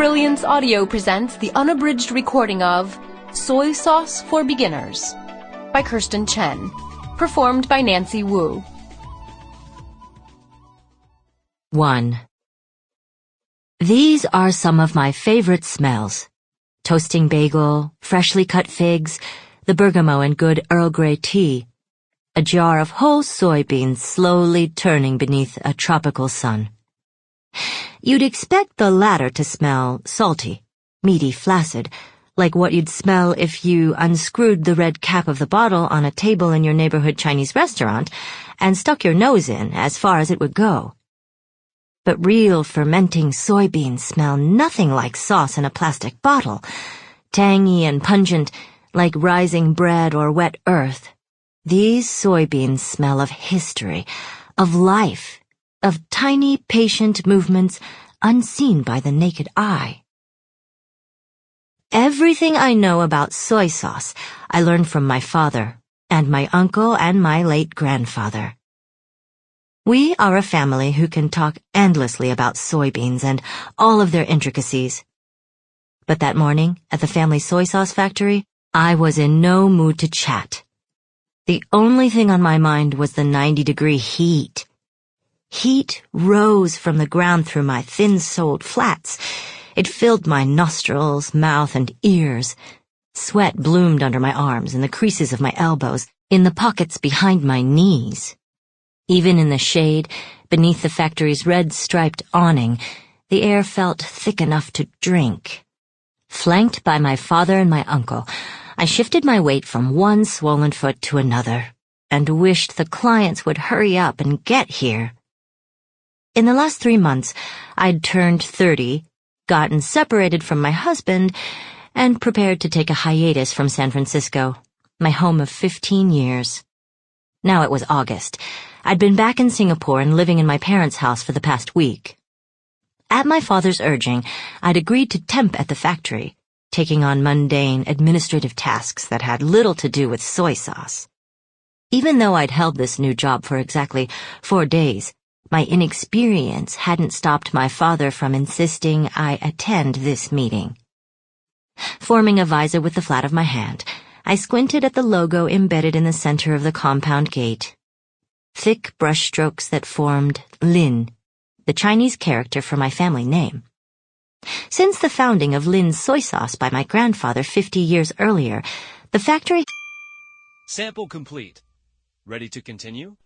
Brilliance Audio presents the unabridged recording of Soy Sauce for Beginners by Kirstin Chen, performed by Nancy Wu. 1. These are some of my favorite smells. Toasting bagel, freshly cut figs, the bergamot and good Earl Grey tea, a jar of whole soybeans slowly turning beneath a tropical sun. You'd expect the latter to smell salty, meaty, flaccid, like what you'd smell if you unscrewed the red cap of the bottle on a table in your neighborhood Chinese restaurant and stuck your nose in as far as it would go. But real fermenting soybeans smell nothing like sauce in a plastic bottle, tangy and pungent like rising bread or wet earth. These soybeans smell of history, of life, of tiny, patient movements unseen by the naked eye. Everything I know about soy sauce I learned from my father and my uncle and my late grandfather. We are a family who can talk endlessly about soybeans and all of their intricacies. But that morning at the family soy sauce factory, I was in no mood to chat. The only thing on my mind was the 90-degree heat. Heat rose from the ground through my thin-soled flats. It filled my nostrils, mouth, and ears. Sweat bloomed under my arms, in the creases of my elbows, in the pockets behind my knees. Even in the shade, beneath the factory's red-striped awning, the air felt thick enough to drink. Flanked by my father and my uncle, I shifted my weight from one swollen foot to another, and wished the clients would hurry up and get here. In the last 3 months, I'd turned 30, gotten separated from my husband, and prepared to take a hiatus from San Francisco, my home of 15 years. Now it was August. I'd been back in Singapore and living in my parents' house for the past week. At my father's urging, I'd agreed to temp at the factory, taking on mundane administrative tasks that had little to do with soy sauce. Even though I'd held this new job for exactly 4 days, my inexperience hadn't stopped my father from insisting I attend this meeting. Forming a visor with the flat of my hand, I squinted at the logo embedded in the center of the compound gate. Thick brushstrokes that formed Lin, the Chinese character for my family name. Since the founding of Lin's soy sauce by my grandfather 50 years earlier, the factory... Sample complete. Ready to continue?